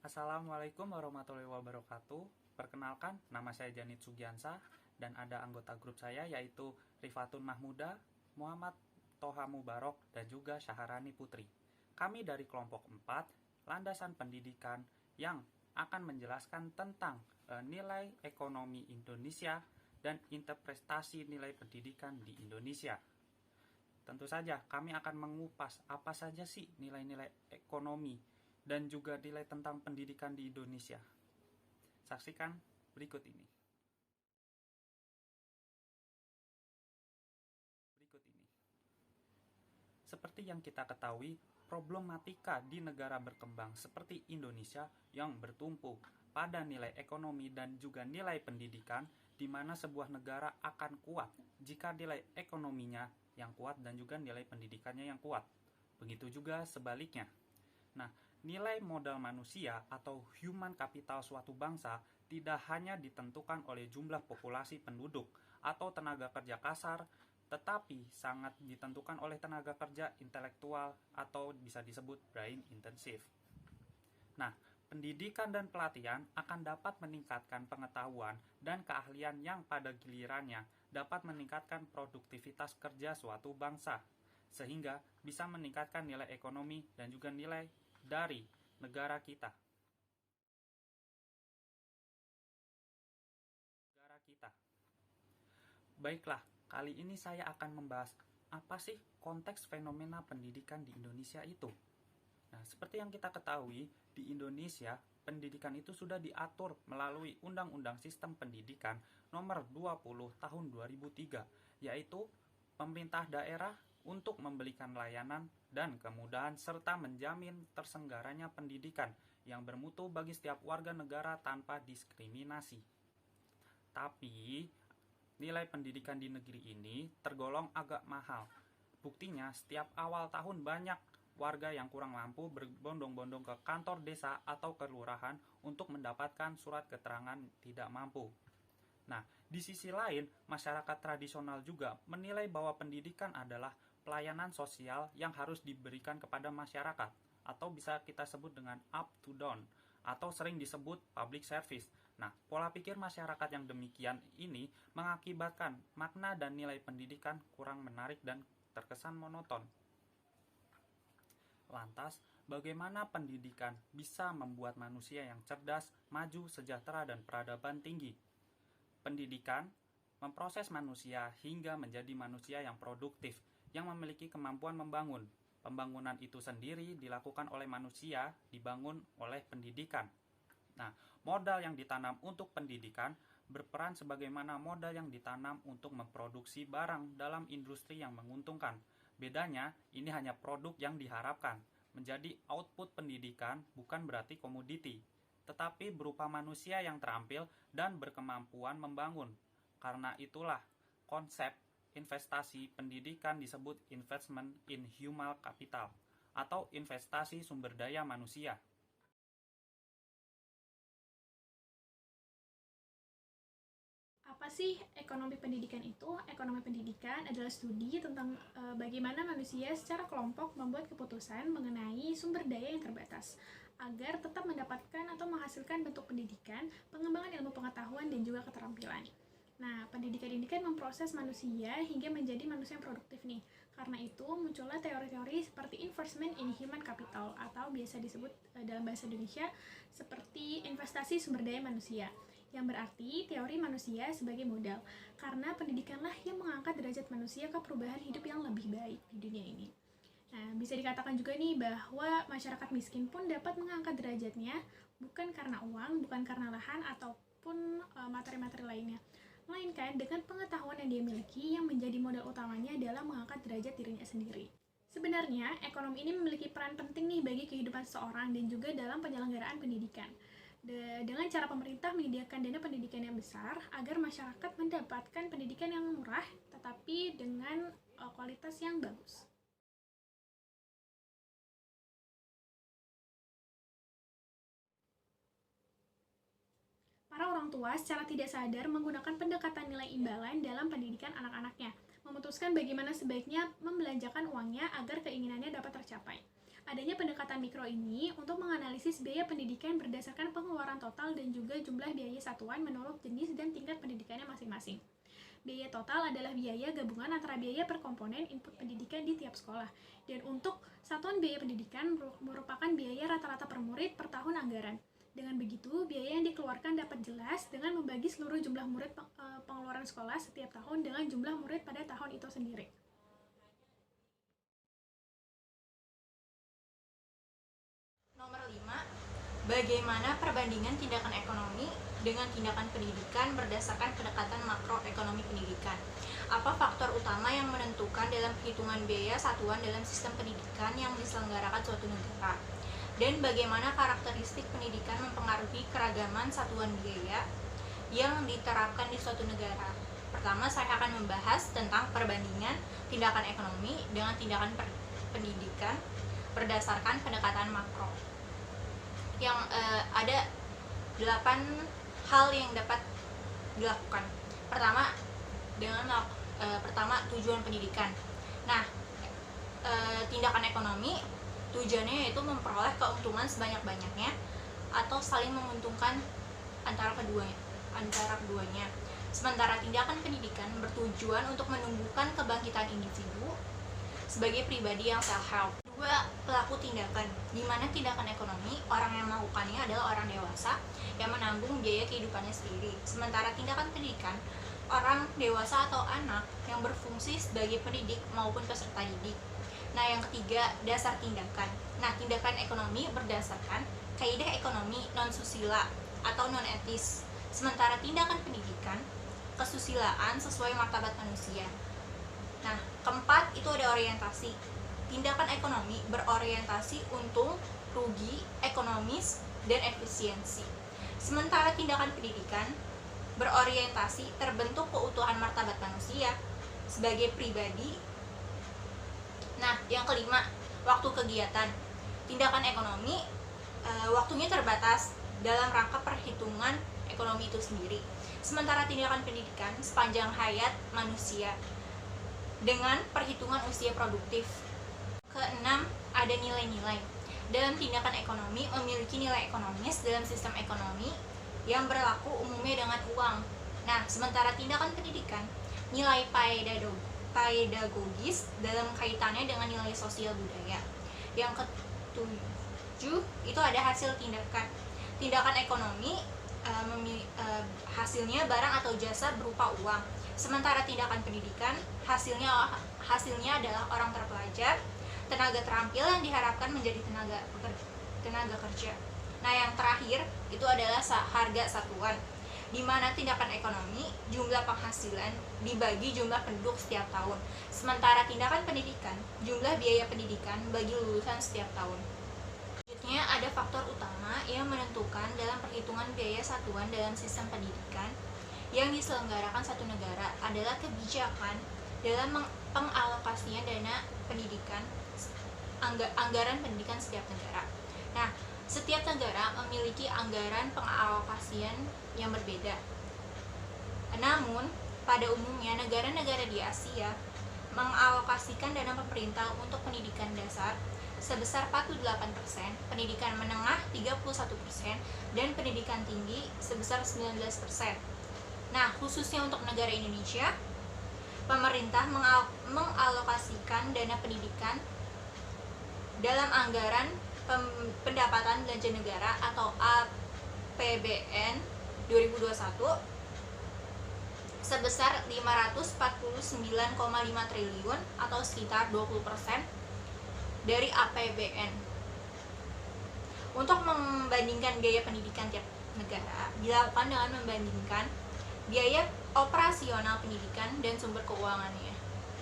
Assalamualaikum warahmatullahi wabarakatuh. Perkenalkan, nama saya Janit Sugiansa dan ada anggota grup saya yaitu Rifatun Mahmuda, Muhammad Toha Mubarok, dan juga Syaharani Putri. Kami dari kelompok 4, landasan pendidikan yang akan menjelaskan tentang nilai ekonomi Indonesia dan interpretasi nilai pendidikan di Indonesia. Tentu saja, kami akan mengupas apa saja sih nilai-nilai ekonomi dan juga nilai tentang pendidikan di Indonesia. Saksikan berikut ini. Seperti yang kita ketahui, problematika di negara berkembang seperti Indonesia yang bertumpu pada nilai ekonomi dan juga nilai pendidikan, di mana sebuah negara akan kuat jika nilai ekonominya yang kuat dan juga nilai pendidikannya yang kuat. Begitu juga sebaliknya. Nah, nilai modal manusia atau human capital suatu bangsa tidak hanya ditentukan oleh jumlah populasi penduduk atau tenaga kerja kasar, tetapi sangat ditentukan oleh tenaga kerja intelektual atau bisa disebut brain intensive. Nah, pendidikan dan pelatihan akan dapat meningkatkan pengetahuan dan keahlian yang pada gilirannya dapat meningkatkan produktivitas kerja suatu bangsa, sehingga bisa meningkatkan nilai ekonomi dan juga nilai dari negara kita. Baiklah, kali ini saya akan membahas apa sih konteks fenomena pendidikan di Indonesia itu. Nah, seperti yang kita ketahui, di Indonesia, pendidikan itu sudah diatur melalui Undang-Undang Sistem Pendidikan Nomor 20 Tahun 2003, yaitu pemerintah daerah untuk memberikan layanan dan kemudahan serta menjamin terselenggaranya pendidikan yang bermutu bagi setiap warga negara tanpa diskriminasi. Tapi, nilai pendidikan di negeri ini tergolong agak mahal. Buktinya, setiap awal tahun banyak warga yang kurang mampu berbondong-bondong ke kantor desa atau kelurahan untuk mendapatkan surat keterangan tidak mampu. Nah, di sisi lain, masyarakat tradisional juga menilai bahwa pendidikan adalah pelayanan sosial yang harus diberikan kepada masyarakat, atau bisa kita sebut dengan up to down, atau sering disebut public service. Nah, pola pikir masyarakat yang demikian ini mengakibatkan makna dan nilai pendidikan kurang menarik dan terkesan monoton. Lantas, bagaimana pendidikan bisa membuat manusia yang cerdas, maju, sejahtera, dan peradaban tinggi? Pendidikan memproses manusia hingga menjadi manusia yang produktif, yang memiliki kemampuan membangun. Pembangunan itu sendiri dilakukan oleh manusia, dibangun oleh pendidikan. Nah, modal yang ditanam untuk pendidikan berperan sebagaimana modal yang ditanam untuk memproduksi barang dalam industri yang menguntungkan. Bedanya, ini hanya produk yang diharapkan. Menjadi output pendidikan bukan berarti komoditi, tetapi berupa manusia yang terampil dan berkemampuan membangun. Karena itulah, konsep investasi pendidikan disebut investment in human capital atau investasi sumber daya manusia. Apa sih ekonomi pendidikan itu? Ekonomi pendidikan adalah studi tentang bagaimana manusia secara kelompok membuat keputusan mengenai sumber daya yang terbatas agar tetap mendapatkan atau menghasilkan bentuk pendidikan, pengembangan ilmu pengetahuan, dan juga keterampilan. Nah, pendidikan ini kan memproses manusia hingga menjadi manusia yang produktif nih. Karena itu, muncullah teori-teori seperti investment in human capital atau biasa disebut dalam bahasa Indonesia seperti investasi sumber daya manusia, yang berarti teori manusia sebagai modal, karena pendidikanlah yang mengangkat derajat manusia ke perubahan hidup yang lebih baik di dunia ini. Nah, bisa dikatakan juga nih bahwa masyarakat miskin pun dapat mengangkat derajatnya bukan karena uang, bukan karena lahan ataupun materi-materi lainnya, melainkan dengan pengetahuan yang dia miliki yang menjadi modal utamanya dalam mengangkat derajat dirinya sendiri. Sebenarnya, ekonomi ini memiliki peran penting nih bagi kehidupan seseorang dan juga dalam penyelenggaraan pendidikan. Dengan cara pemerintah menyediakan dana pendidikan yang besar agar masyarakat mendapatkan pendidikan yang murah tetapi dengan kualitas yang bagus. Para orang tua secara tidak sadar menggunakan pendekatan nilai imbalan dalam pendidikan anak-anaknya, memutuskan bagaimana sebaiknya membelanjakan uangnya agar keinginannya dapat tercapai. Adanya pendekatan mikro ini untuk menganalisis biaya pendidikan berdasarkan pengeluaran total dan juga jumlah biaya satuan menurut jenis dan tingkat pendidikannya masing-masing. Biaya total adalah biaya gabungan antara biaya per komponen input pendidikan di tiap sekolah. Dan untuk satuan biaya pendidikan merupakan biaya rata-rata per murid per tahun anggaran. Dengan begitu, biaya yang dikeluarkan dapat jelas dengan membagi seluruh jumlah murid pengeluaran sekolah setiap tahun dengan jumlah murid pada tahun itu sendiri. Nomor 5, bagaimana perbandingan tindakan ekonomi dengan tindakan pendidikan berdasarkan pendekatan makroekonomi pendidikan? Apa faktor utama yang menentukan dalam perhitungan biaya satuan dalam sistem pendidikan yang diselenggarakan suatu negara? Dan bagaimana karakteristik pendidikan mempengaruhi keragaman satuan biaya yang diterapkan di suatu negara? Pertama, saya akan membahas tentang perbandingan tindakan ekonomi dengan tindakan pendidikan berdasarkan pendekatan makro. Yang ada 8 hal yang dapat dilakukan. Pertama, tujuan pendidikan. Nah, tindakan ekonomi tujuannya yaitu memperoleh keuntungan sebanyak-banyaknya atau saling menguntungkan antara keduanya. Sementara tindakan pendidikan bertujuan untuk menumbuhkan kebangkitan individu sebagai pribadi yang self-help. Dua, pelaku tindakan, di mana tindakan ekonomi, orang yang melakukannya adalah orang dewasa yang menanggung biaya kehidupannya sendiri. Sementara tindakan pendidikan, orang dewasa atau anak yang berfungsi sebagai pendidik maupun peserta didik. Nah, yang ketiga, dasar tindakan. Nah, tindakan ekonomi berdasarkan kaidah ekonomi non-susila atau non-etis. Sementara tindakan pendidikan, kesusilaan sesuai martabat manusia. Nah, keempat, itu ada orientasi. Tindakan ekonomi berorientasi untung, rugi, ekonomis, dan efisiensi. Sementara tindakan pendidikan berorientasi terbentuk keutuhan martabat manusia sebagai pribadi. Nah, yang kelima, waktu kegiatan. Tindakan ekonomi waktunya terbatas dalam rangka perhitungan ekonomi itu sendiri. Sementara tindakan pendidikan sepanjang hayat manusia dengan perhitungan usia produktif. Keenam, ada nilai-nilai. Dalam tindakan ekonomi memiliki nilai ekonomis dalam sistem ekonomi yang berlaku umumnya dengan uang. Nah, sementara tindakan pendidikan, nilai pedagogis dalam kaitannya dengan nilai sosial budaya. Yang ketujuh, itu ada hasil tindakan. Tindakan ekonomi hasilnya barang atau jasa berupa uang. Sementara tindakan pendidikan hasilnya adalah orang terpelajar, tenaga terampil yang diharapkan menjadi tenaga kerja. Nah, yang terakhir itu adalah harga satuan, di mana tindakan ekonomi jumlah penghasilan dibagi jumlah penduduk setiap tahun. Sementara tindakan pendidikan jumlah biaya pendidikan bagi lulusan setiap tahun. Selanjutnya ada faktor utama yang menentukan dalam perhitungan biaya satuan dalam sistem pendidikan yang diselenggarakan satu negara adalah kebijakan dalam pengalokasian dana pendidikan, anggaran pendidikan setiap negara. Nah, setiap negara memiliki anggaran pengalokasian yang berbeda. Namun, pada umumnya negara-negara di Asia mengalokasikan dana pemerintah untuk pendidikan dasar sebesar 48%, pendidikan menengah 31%, dan pendidikan tinggi sebesar 19%. Nah, khususnya untuk negara Indonesia, pemerintah mengalokasikan dana pendidikan dalam anggaran pendapatan belanja negara atau APBN 2021 sebesar 549,5 triliun atau sekitar 20% dari APBN. Untuk membandingkan biaya pendidikan tiap negara dilakukan dengan membandingkan biaya operasional pendidikan dan sumber keuangannya.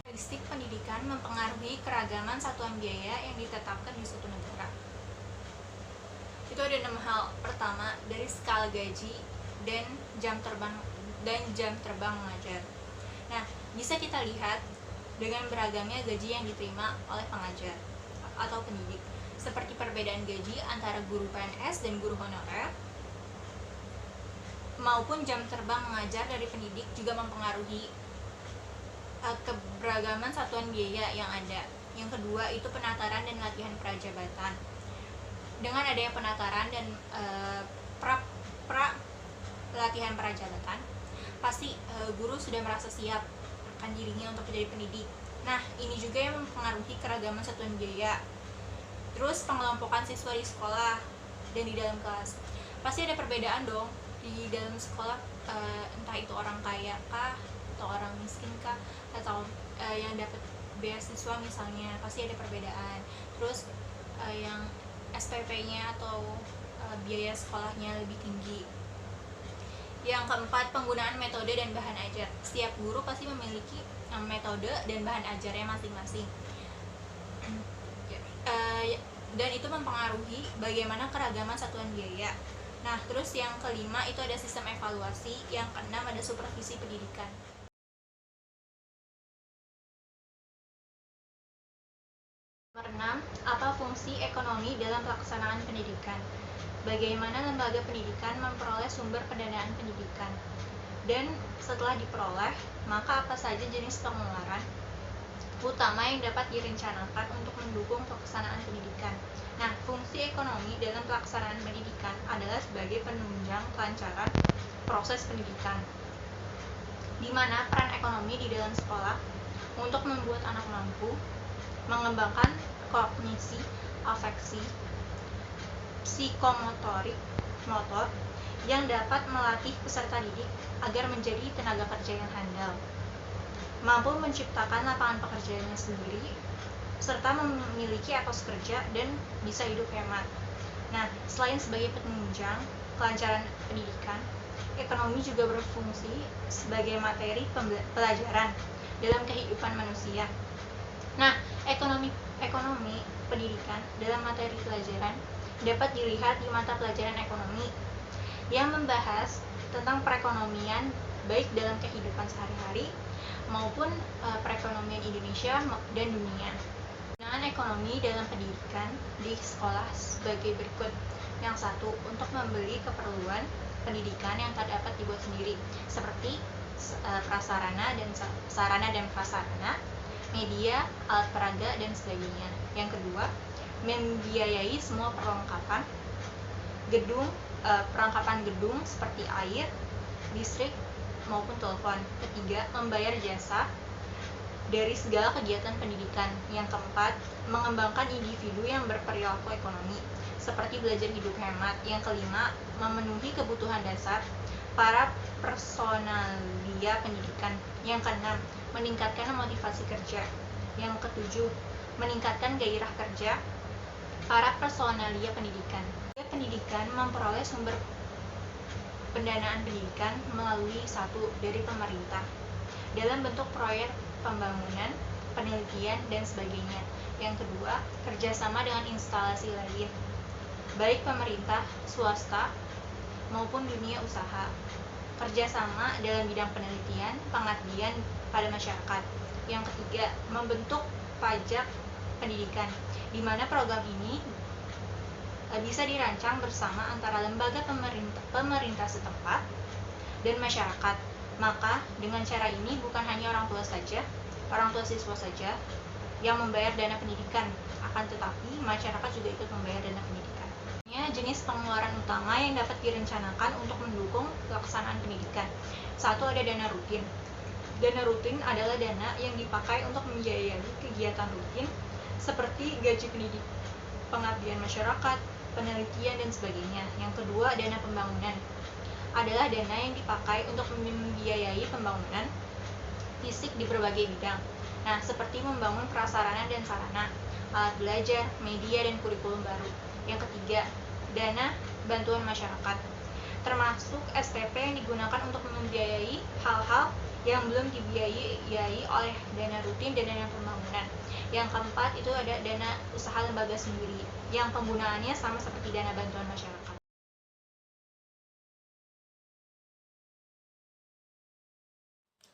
Karakteristik pendidikan mempengaruhi keragaman satuan biaya yang ditetapkan di suatu negara. Itu ada 6 hal. Pertama, dari skala gaji dan jam terbang mengajar. Nah, bisa kita lihat dengan beragamnya gaji yang diterima oleh pengajar atau pendidik, seperti perbedaan gaji antara guru PNS dan guru honorer, maupun jam terbang mengajar dari pendidik juga mempengaruhi keberagaman satuan biaya yang ada. Yang yang kedua itu penataran dan latihan prajabatan. Dengan adanya penataran dan pra latihan prajabatan, pasti guru sudah merasa siap akan dirinya untuk menjadi pendidik. Nah, ini juga yang mempengaruhi keragaman satuan biaya. Terus pengelompokan siswa di sekolah dan di dalam kelas. Pasti ada perbedaan dong di dalam sekolah, entah itu orang kaya kah atau orang miskin kah, atau yang dapat beasiswa misalnya, pasti ada perbedaan. Terus yang SPP-nya atau biaya sekolahnya lebih tinggi. Yang keempat, penggunaan metode dan bahan ajar. Setiap guru pasti memiliki metode dan bahan ajarnya masing-masing. Dan itu mempengaruhi bagaimana keragaman satuan biaya. Nah, terus yang kelima itu ada sistem evaluasi, yang keenam ada supervisi pendidikan. Nomor 6, apa fungsi ekonomi dalam pelaksanaan pendidikan? Bagaimana lembaga pendidikan memperoleh sumber pendanaan pendidikan? Dan setelah diperoleh, maka apa saja jenis pengeluaran utama yang dapat direncanakan untuk mendukung pelaksanaan pendidikan? Nah, fungsi ekonomi dalam pelaksanaan pendidikan adalah sebagai penunjang kelancaran proses pendidikan, di mana peran ekonomi di dalam sekolah untuk membuat anak mampu mengembangkan kognisi, afeksi, psikomotorik, motor yang dapat melatih peserta didik agar menjadi tenaga kerja yang handal, mampu menciptakan lapangan pekerjaannya sendiri, serta memiliki etos kerja dan bisa hidup hemat. Nah, selain sebagai penunjang kelancaran pendidikan, ekonomi juga berfungsi sebagai materi pelajaran dalam kehidupan manusia. Nah, ekonomi pendidikan dalam materi pelajaran dapat dilihat di mata pelajaran ekonomi yang membahas tentang perekonomian baik dalam kehidupan sehari-hari maupun perekonomian Indonesia dan dunia. Penggunaan ekonomi dalam pendidikan di sekolah sebagai berikut. Yang satu, untuk membeli keperluan pendidikan yang tak dapat dibuat sendiri, seperti prasarana dan sarana dan prasarana, media, alat peraga, dan sebagainya. Yang kedua, membiayai semua perlengkapan perlengkapan gedung seperti air, listrik, maupun telepon. Ketiga, membayar jasa dari segala kegiatan pendidikan. Yang keempat, mengembangkan individu yang berperilaku ekonomi, seperti belajar hidup hemat. Yang kelima, memenuhi kebutuhan dasar para personalia pendidikan. Yang keenam, meningkatkan motivasi kerja. Yang ketujuh, meningkatkan gairah kerja para personalia pendidikan. Pendidikan memperoleh sumber pendanaan pendidikan melalui satu, dari pemerintah dalam bentuk proyek pembangunan, penelitian, dan sebagainya. Yang kedua, kerjasama dengan instalasi lain, baik pemerintah, swasta, maupun dunia usaha. Kerjasama dalam bidang penelitian, pengabdian pada masyarakat. Yang ketiga, membentuk pajak pendidikan, di mana program ini bisa dirancang bersama antara lembaga pemerintah setempat dan masyarakat. Maka dengan cara ini bukan hanya orang tua siswa saja yang membayar dana pendidikan, akan tetapi masyarakat juga ikut membayar dana pendidikan. Jenis pengeluaran utama yang dapat direncanakan untuk mendukung pelaksanaan pendidikan. Satu, ada dana rutin. Dana rutin adalah dana yang dipakai untuk membiayai kegiatan rutin seperti gaji pendidik, pengabdian masyarakat, penelitian, dan sebagainya. Yang kedua, dana pembangunan adalah dana yang dipakai untuk membiayai pembangunan fisik di berbagai bidang. Nah, seperti membangun prasarana dan sarana, alat belajar, media, dan kurikulum baru. Yang ketiga, dana bantuan masyarakat, termasuk SPP yang digunakan untuk membiayai hal-hal yang belum dibiayai oleh dana rutin dan dana pembangunan. Yang keempat, itu ada dana usaha lembaga sendiri, yang penggunaannya sama seperti dana bantuan masyarakat.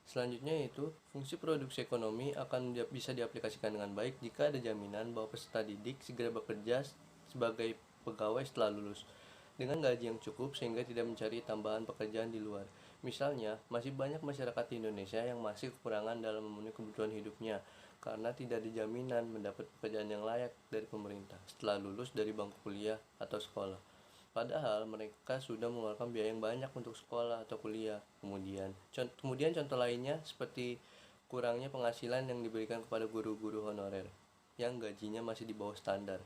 Selanjutnya yaitu, fungsi produksi ekonomi akan bisa diaplikasikan dengan baik jika ada jaminan bahwa peserta didik segera bekerja sebagai pegawai setelah lulus, dengan gaji yang cukup sehingga tidak mencari tambahan pekerjaan di luar. Misalnya, masih banyak masyarakat di Indonesia yang masih kekurangan dalam memenuhi kebutuhan hidupnya karena tidak ada jaminan mendapat pekerjaan yang layak dari pemerintah setelah lulus dari bangku kuliah atau sekolah. Padahal mereka sudah mengeluarkan biaya yang banyak untuk sekolah atau kuliah. Kemudian contoh lainnya seperti kurangnya penghasilan yang diberikan kepada guru-guru honorer yang gajinya masih di bawah standar,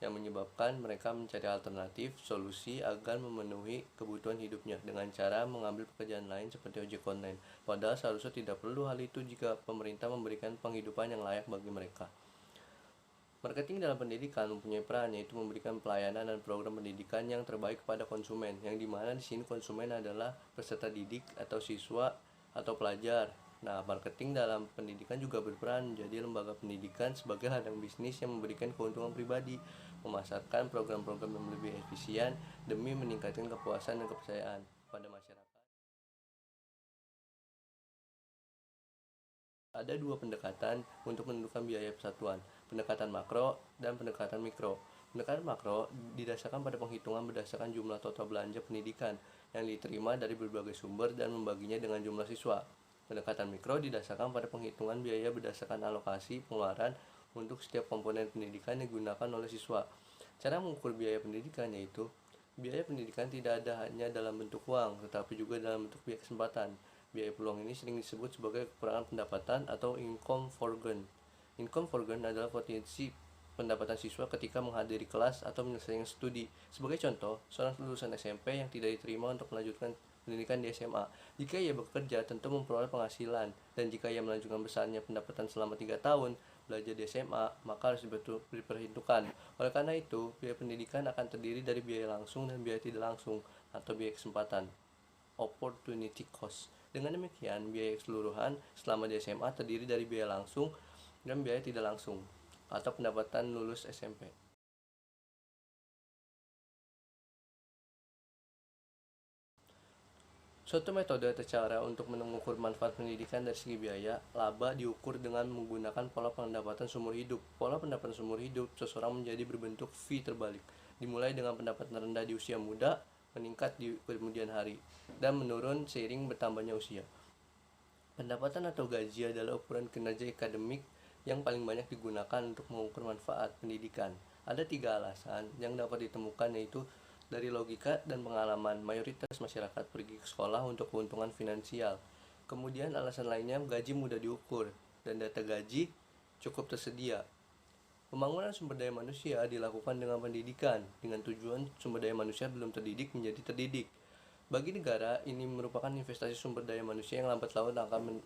yang menyebabkan mereka mencari alternatif solusi agar memenuhi kebutuhan hidupnya dengan cara mengambil pekerjaan lain seperti ojek online. Padahal seharusnya tidak perlu hal itu jika pemerintah memberikan penghidupan yang layak bagi mereka. Marketing dalam pendidikan mempunyai peran, yaitu memberikan pelayanan dan program pendidikan yang terbaik kepada konsumen, yang dimana di sini konsumen adalah peserta didik atau siswa atau pelajar. Nah, marketing dalam pendidikan juga berperan menjadi lembaga pendidikan sebagai ladang bisnis yang memberikan keuntungan pribadi, memasarkan program-program yang lebih efisien demi meningkatkan kepuasan dan kepercayaan pada masyarakat. Ada dua pendekatan untuk menentukan biaya persatuan, pendekatan makro dan pendekatan mikro. Pendekatan makro didasarkan pada penghitungan berdasarkan jumlah total belanja pendidikan yang diterima dari berbagai sumber dan membaginya dengan jumlah siswa. Pendekatan mikro didasarkan pada penghitungan biaya berdasarkan alokasi pengeluaran untuk setiap komponen pendidikan yang digunakan oleh siswa. Cara mengukur biaya pendidikan yaitu biaya pendidikan tidak ada hanya dalam bentuk uang, tetapi juga dalam bentuk biaya kesempatan. Biaya peluang ini sering disebut sebagai kekurangan pendapatan atau income for gain. Income for gain adalah potensi pendapatan siswa ketika menghadiri kelas atau menyelesaikan studi. Sebagai contoh, seorang lulusan SMP yang tidak diterima untuk melanjutkan pendidikan di SMA. Jika ia bekerja, tentu memperoleh penghasilan, dan jika ia melanjutkan besarnya pendapatan selama 3 tahun belajar di SMA, maka harus diperhitungkan. Oleh karena itu, biaya pendidikan akan terdiri dari biaya langsung dan biaya tidak langsung, atau biaya kesempatan, opportunity cost. Dengan demikian, biaya keseluruhan selama di SMA terdiri dari biaya langsung dan biaya tidak langsung, atau pendapatan lulus SMP. Suatu metode atau cara untuk mengukur manfaat pendidikan dari segi biaya, laba diukur dengan menggunakan pola pendapatan seumur hidup. Pola pendapatan seumur hidup seseorang menjadi berbentuk V terbalik, dimulai dengan pendapatan rendah di usia muda, meningkat di kemudian hari, dan menurun seiring bertambahnya usia. Pendapatan atau gaji adalah ukuran kinerja akademik yang paling banyak digunakan untuk mengukur manfaat pendidikan. Ada 3 alasan yang dapat ditemukan, yaitu dari logika dan pengalaman, mayoritas masyarakat pergi ke sekolah untuk keuntungan finansial. Kemudian alasan lainnya, gaji mudah diukur, dan data gaji cukup tersedia. Pembangunan sumber daya manusia dilakukan dengan pendidikan, dengan tujuan sumber daya manusia belum terdidik menjadi terdidik. Bagi negara, ini merupakan investasi sumber daya manusia yang lambat laun akan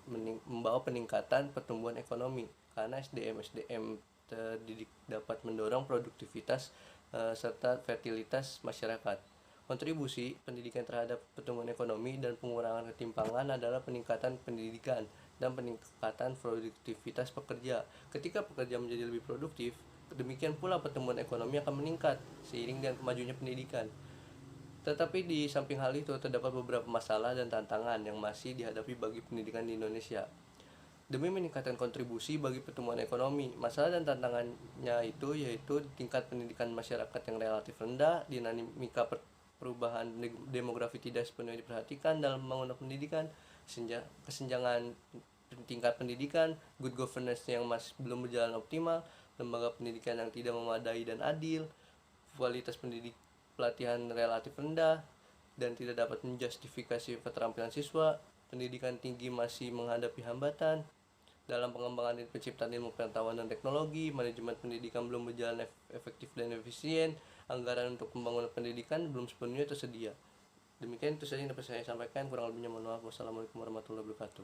membawa peningkatan pertumbuhan ekonomi, karena SDM terdidik dapat mendorong produktivitas serta fertilitas masyarakat. Kontribusi pendidikan terhadap pertumbuhan ekonomi dan pengurangan ketimpangan adalah peningkatan pendidikan dan peningkatan produktivitas pekerja. Ketika pekerja menjadi lebih produktif, demikian pula pertumbuhan ekonomi akan meningkat seiring dengan kemajunya pendidikan. Tetapi di samping hal itu, terdapat beberapa masalah dan tantangan yang masih dihadapi bagi pendidikan di Indonesia. Demi meningkatkan kontribusi bagi pertumbuhan ekonomi, masalah dan tantangannya itu yaitu tingkat pendidikan masyarakat yang relatif rendah, dinamika perubahan demografi tidak sepenuhnya diperhatikan dalam pembangunan pendidikan, kesenjangan tingkat pendidikan, good governance yang masih belum berjalan optimal, lembaga pendidikan yang tidak memadai dan adil, kualitas pelatihan relatif rendah dan tidak dapat menjustifikasi keterampilan siswa, pendidikan tinggi masih menghadapi hambatan dalam pengembangan dan penciptaan ilmu pengetahuan dan teknologi, manajemen pendidikan belum berjalan efektif dan efisien, anggaran untuk pembangunan pendidikan belum sepenuhnya tersedia. Demikian itu saja yang dapat saya sampaikan, kurang lebihnya mohon maaf. Wassalamualaikum warahmatullahi wabarakatuh.